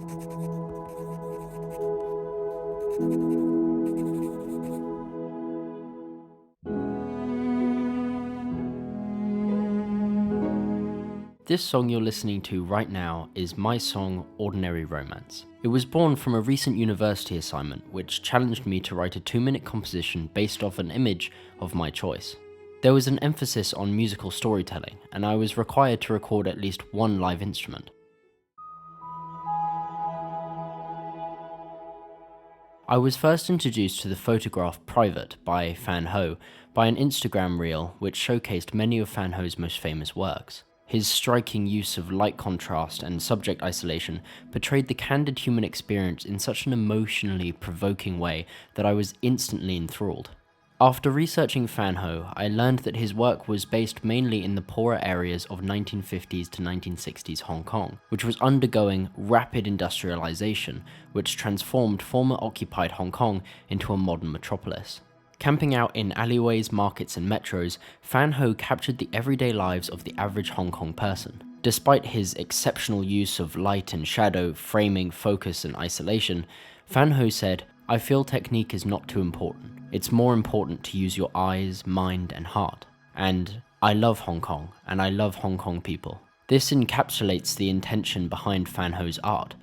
This song you're listening to right now is my song Ordinary Romance. It was born from a recent university assignment which challenged me to write a 2-minute composition based off an image of my choice. There was an emphasis on musical storytelling, and I was required to record at least one live instrument. I was first introduced to the photograph Private by Fan Ho by an Instagram reel which showcased many of Fan Ho's most famous works. His striking use of light contrast and subject isolation portrayed the candid human experience in such an emotionally provoking way that I was instantly enthralled. After researching Fan Ho, I learned that his work was based mainly in the poorer areas of 1950s to 1960s Hong Kong, which was undergoing rapid industrialization, which transformed former occupied Hong Kong into a modern metropolis. Camping out in alleyways, markets and metros, Fan Ho captured the everyday lives of the average Hong Kong person. Despite his exceptional use of light and shadow, framing, focus and isolation, Fan Ho said, "I feel technique is not too important. It's more important to use your eyes, mind and heart. And I love Hong Kong, and I love Hong Kong people." This encapsulates the intention behind Fan Ho's art.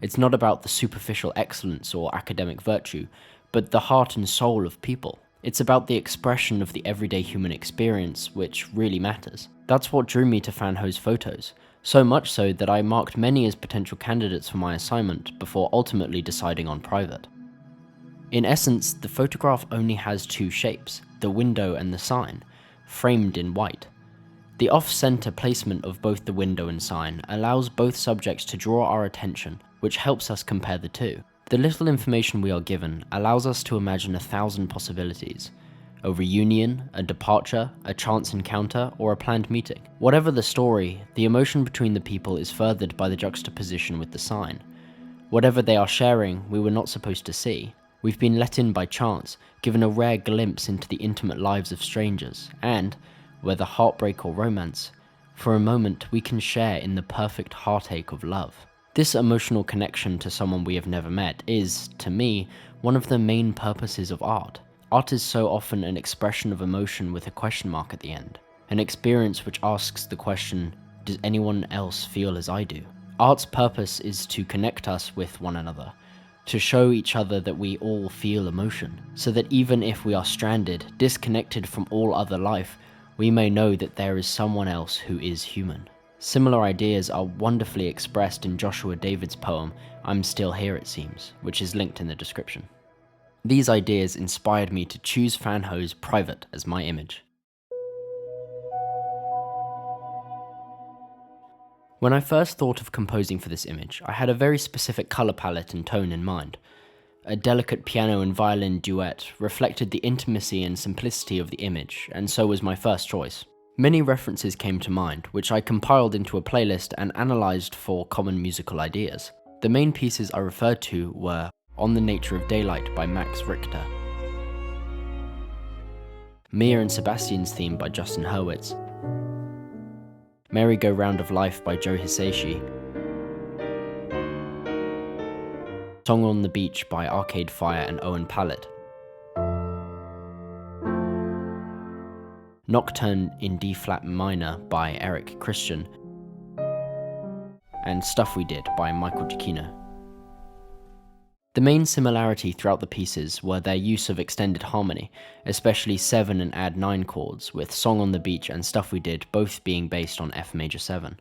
It's not about the superficial excellence or academic virtue, but the heart and soul of people. It's about the expression of the everyday human experience, which really matters. That's what drew me to Fan Ho's photos, so much so that I marked many as potential candidates for my assignment before ultimately deciding on Private. In essence, the photograph only has two shapes, the window and the sign, framed in white. The off-center placement of both the window and sign allows both subjects to draw our attention, which helps us compare the two. The little information we are given allows us to imagine 1,000 possibilities. A reunion, a departure, a chance encounter, or a planned meeting. Whatever the story, the emotion between the people is furthered by the juxtaposition with the sign. Whatever they are sharing, we were not supposed to see. We've been let in by chance, given a rare glimpse into the intimate lives of strangers, and, whether heartbreak or romance, for a moment we can share in the perfect heartache of love. This emotional connection to someone we have never met is, to me, one of the main purposes of art. Art is so often an expression of emotion with a question mark at the end. An experience which asks the question, does anyone else feel as I do? Art's purpose is to connect us with one another, to show each other that we all feel emotion, so that even if we are stranded, disconnected from all other life, we may know that there is someone else who is human. Similar ideas are wonderfully expressed in Joshua David's poem, "I'm Still Here It Seems," which is linked in the description. These ideas inspired me to choose Fan Ho's Private as my image. When I first thought of composing for this image, I had a very specific color palette and tone in mind. A delicate piano and violin duet reflected the intimacy and simplicity of the image, and so was my first choice. Many references came to mind, which I compiled into a playlist and analysed for common musical ideas. The main pieces I referred to were On the Nature of Daylight by Max Richter, Mia and Sebastian's Theme by Justin Hurwitz, Merry-Go-Round of Life by Joe Hisaishi, Song on the Beach by Arcade Fire and Owen Pallett, Nocturne in D-flat minor by Eric Christian, and Stuff We Did by Michael Giacchino. The main similarity throughout the pieces were their use of extended harmony, especially 7 and add 9 chords, with Song on the Beach and Stuff We Did both being based on F major 7.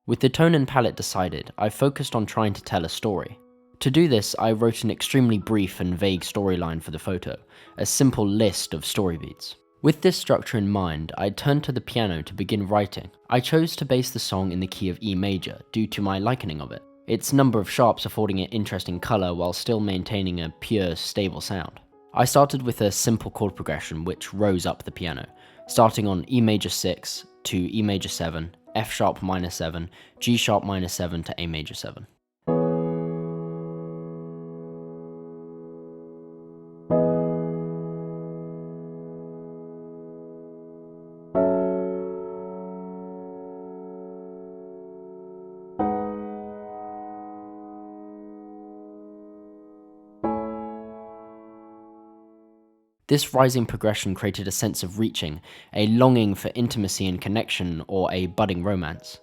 With the tone and palette decided, I focused on trying to tell a story. To do this, I wrote an extremely brief and vague storyline for the photo, a simple list of story beats. With this structure in mind, I turned to the piano to begin writing. I chose to base the song in the key of E major, due to my likening of it, its number of sharps affording it interesting colour while still maintaining a pure, stable sound. I started with a simple chord progression which rose up the piano, starting on E major 6 to E major 7, F sharp minor 7, G sharp minor 7 to A major 7. This rising progression created a sense of reaching, a longing for intimacy and connection, or a budding romance,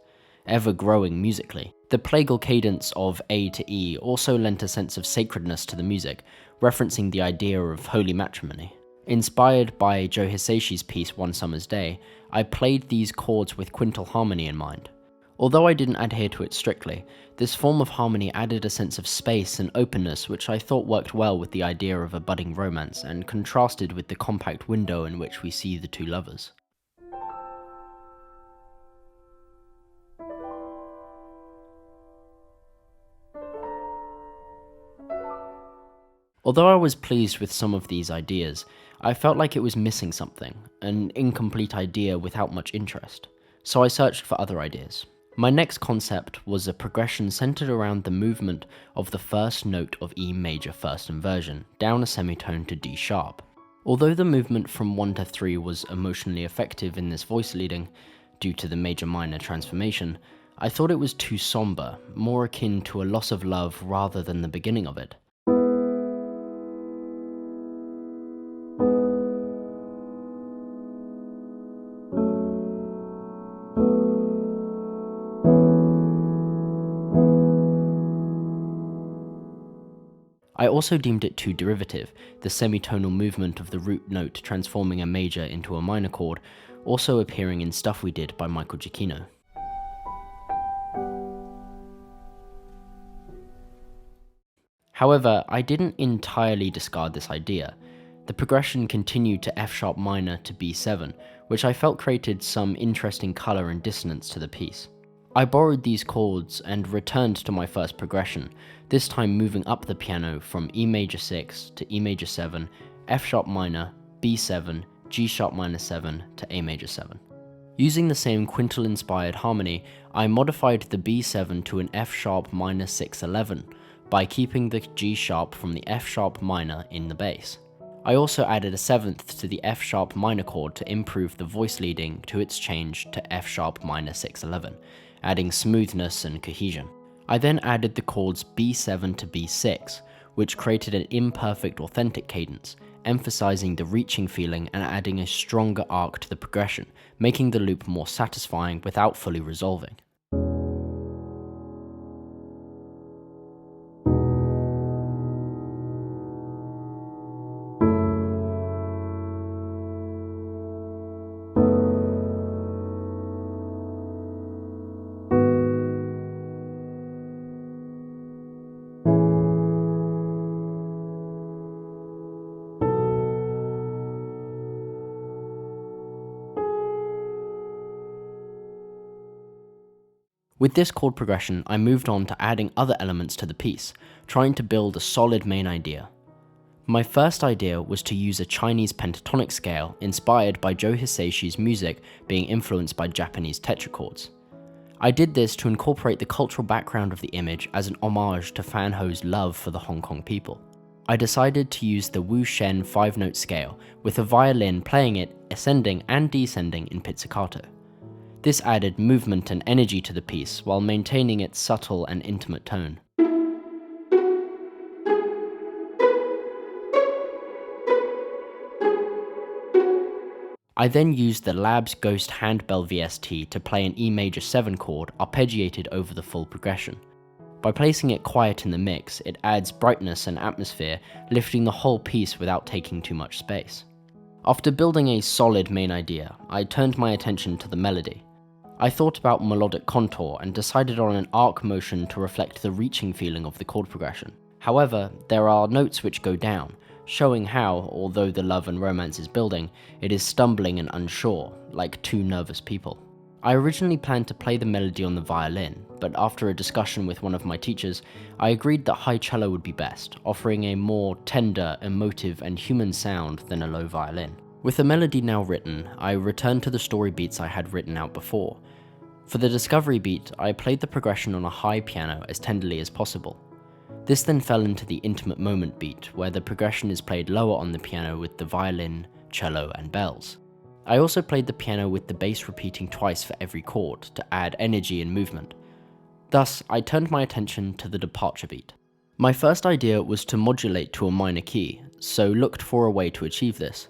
ever growing musically. The plagal cadence of A to E also lent a sense of sacredness to the music, referencing the idea of holy matrimony. Inspired by Joe Hisaishi's piece One Summer's Day, I played these chords with quintal harmony in mind. Although I didn't adhere to it strictly, this form of harmony added a sense of space and openness which I thought worked well with the idea of a budding romance and contrasted with the compact window in which we see the two lovers. Although I was pleased with some of these ideas, I felt like it was missing something, an incomplete idea without much interest, so I searched for other ideas. My next concept was a progression centered around the movement of the first note of E major first inversion, down a semitone to D sharp. Although the movement from 1 to 3 was emotionally effective in this voice leading, due to the major-minor transformation, I thought it was too somber, more akin to a loss of love rather than the beginning of it. I also deemed it too derivative, the semitonal movement of the root note transforming a major into a minor chord, also appearing in Stuff We Did by Michael Giacchino. However, I didn't entirely discard this idea. The progression continued to F sharp minor to B7, which I felt created some interesting colour and dissonance to the piece. I borrowed these chords and returned to my first progression, this time moving up the piano from E major 6 to E major 7, F sharp minor, B7, G sharp minor 7 to A major 7. Using the same quintal inspired harmony, I modified the B7 to an F sharp minor 6/11 by keeping the G sharp from the F sharp minor in the bass. I also added a 7th to the F sharp minor chord to improve the voice leading to its change to F sharp minor 6/11, adding smoothness and cohesion. I then added the chords B7 to B6, which created an imperfect authentic cadence, emphasizing the reaching feeling and adding a stronger arc to the progression, making the loop more satisfying without fully resolving. With this chord progression, I moved on to adding other elements to the piece, trying to build a solid main idea. My first idea was to use a Chinese pentatonic scale inspired by Joe Hisaishi's music being influenced by Japanese tetrachords. I did this to incorporate the cultural background of the image as an homage to Fan Ho's love for the Hong Kong people. I decided to use the Wu Shen 5-note scale, with a violin playing it ascending and descending in pizzicato. This added movement and energy to the piece while maintaining its subtle and intimate tone. I then used the Labs Ghost Handbell VST to play an E major 7 chord arpeggiated over the full progression. By placing it quiet in the mix, it adds brightness and atmosphere, lifting the whole piece without taking too much space. After building a solid main idea, I turned my attention to the melody. I thought about melodic contour and decided on an arc motion to reflect the reaching feeling of the chord progression. However, there are notes which go down, showing how, although the love and romance is building, it is stumbling and unsure, like two nervous people. I originally planned to play the melody on the violin, but after a discussion with one of my teachers, I agreed that high cello would be best, offering a more tender, emotive, and human sound than a low violin. With the melody now written, I returned to the story beats I had written out before. For the discovery beat, I played the progression on a high piano as tenderly as possible. This then fell into the intimate moment beat, where the progression is played lower on the piano with the violin, cello, and bells. I also played the piano with the bass repeating twice for every chord to add energy and movement. Thus, I turned my attention to the departure beat. My first idea was to modulate to a minor key, so looked for a way to achieve this.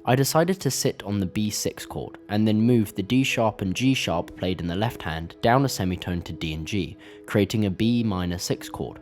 I decided to sit on the B6 chord, and then move the D sharp and G sharp played in the left hand down a semitone to D and G, creating a B minor 6 chord.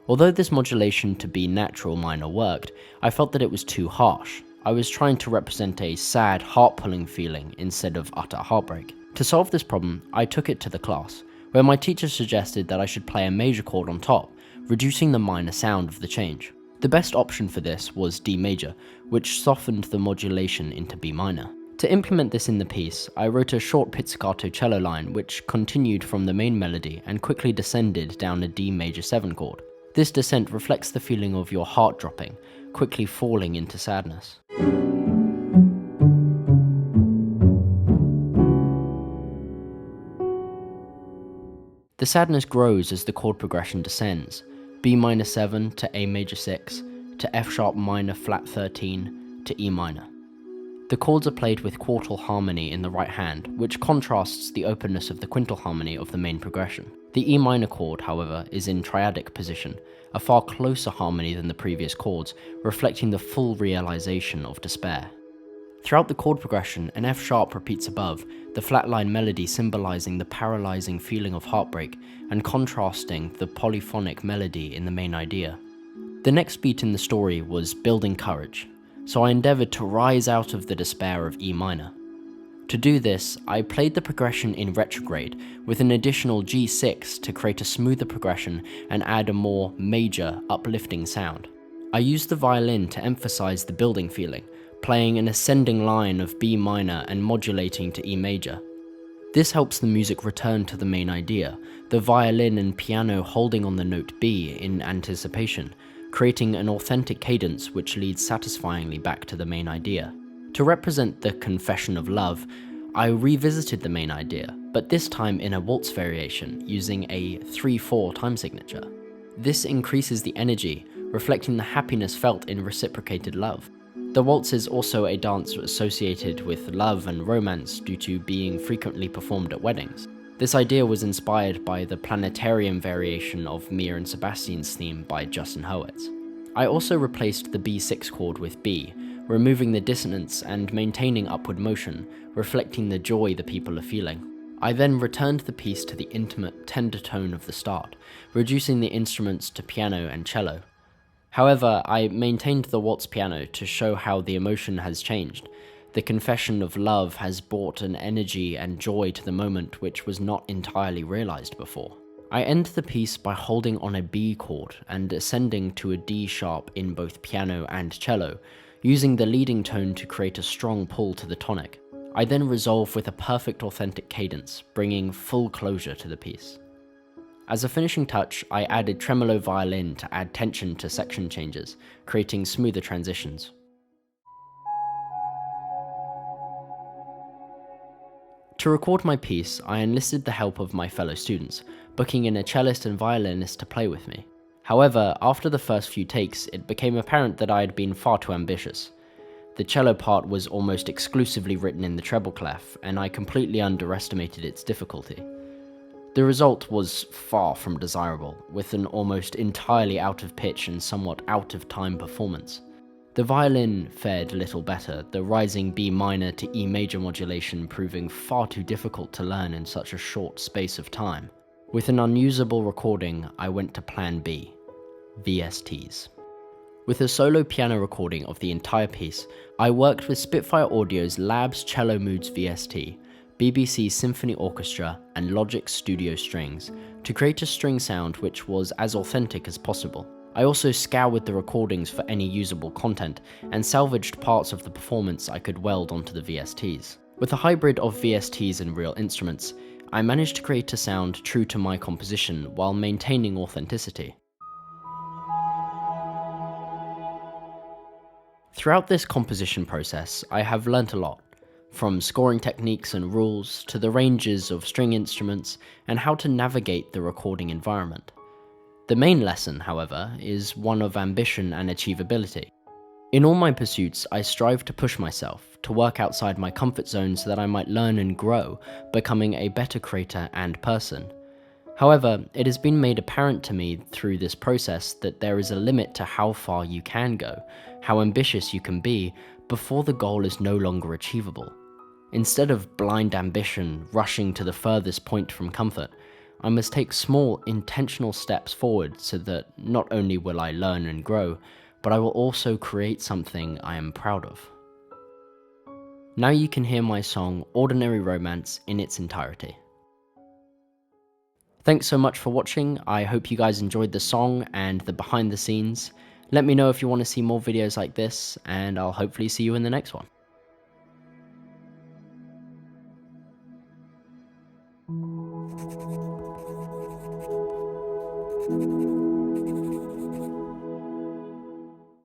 Although this modulation to B natural minor worked, I felt that it was too harsh. I was trying to represent a sad, heart-pulling feeling instead of utter heartbreak. To solve this problem, I took it to the class, where my teacher suggested that I should play a major chord on top, reducing the minor sound of the change. The best option for this was D major, which softened the modulation into B minor. To implement this in the piece, I wrote a short pizzicato cello line which continued from the main melody and quickly descended down a D major 7 chord. This descent reflects the feeling of your heart dropping, quickly falling into sadness. The sadness grows as the chord progression descends, B minor 7 to A major 6, to F sharp minor flat 13, to E minor. The chords are played with quartal harmony in the right hand, which contrasts the openness of the quintal harmony of the main progression. The E minor chord, however, is in triadic position, a far closer harmony than the previous chords, reflecting the full realization of despair. Throughout the chord progression, an F sharp repeats above, the flatline melody symbolizing the paralyzing feeling of heartbreak and contrasting the polyphonic melody in the main idea. The next beat in the story was building courage, so I endeavored to rise out of the despair of E minor. To do this, I played the progression in retrograde with an additional G6 to create a smoother progression and add a more major, uplifting sound. I used the violin to emphasize the building feeling, playing an ascending line of B minor and modulating to E major. This helps the music return to the main idea, the violin and piano holding on the note B in anticipation, creating an authentic cadence which leads satisfyingly back to the main idea. To represent the confession of love, I revisited the main idea, but this time in a waltz variation using a 3/4 time signature. This increases the energy, reflecting the happiness felt in reciprocated love. The waltz is also a dance associated with love and romance due to being frequently performed at weddings. This idea was inspired by the planetarium variation of Mia and Sebastian's theme by Justin Hurwitz. I also replaced the B6 chord with B, removing the dissonance and maintaining upward motion, reflecting the joy the people are feeling. I then returned the piece to the intimate, tender tone of the start, reducing the instruments to piano and cello. However, I maintained the waltz piano to show how the emotion has changed. The confession of love has brought an energy and joy to the moment which was not entirely realized before. I end the piece by holding on a B chord and ascending to a D sharp in both piano and cello, using the leading tone to create a strong pull to the tonic. I then resolve with a perfect authentic cadence, bringing full closure to the piece. As a finishing touch, I added tremolo violin to add tension to section changes, creating smoother transitions. To record my piece, I enlisted the help of my fellow students, booking in a cellist and violinist to play with me. However, after the first few takes, it became apparent that I had been far too ambitious. The cello part was almost exclusively written in the treble clef, and I completely underestimated its difficulty. The result was far from desirable, with an almost entirely out of pitch and somewhat out of time performance. The violin fared little better, the rising B minor to E major modulation proving far too difficult to learn in such a short space of time. With an unusable recording, I went to Plan B, VSTs. With a solo piano recording of the entire piece, I worked with Spitfire Audio's Labs Cello Moods VST, BBC Symphony Orchestra, and Logic Studio Strings to create a string sound which was as authentic as possible. I also scoured the recordings for any usable content and salvaged parts of the performance I could weld onto the VSTs. With a hybrid of VSTs and real instruments, I managed to create a sound true to my composition while maintaining authenticity. Throughout this composition process, I have learnt a lot, from scoring techniques and rules to the ranges of string instruments and how to navigate the recording environment. The main lesson, however, is one of ambition and achievability. In all my pursuits, I strive to push myself, to work outside my comfort zone so that I might learn and grow, becoming a better creator and person. However, it has been made apparent to me through this process that there is a limit to how far you can go, how ambitious you can be, before the goal is no longer achievable. Instead of blind ambition rushing to the furthest point from comfort, I must take small, intentional steps forward so that not only will I learn and grow, but I will also create something I am proud of. Now you can hear my song Ordinary Romance in its entirety. Thanks so much for watching. I hope you guys enjoyed the song and the behind the scenes. Let me know if you want to see more videos like this, and I'll hopefully see you in the next one.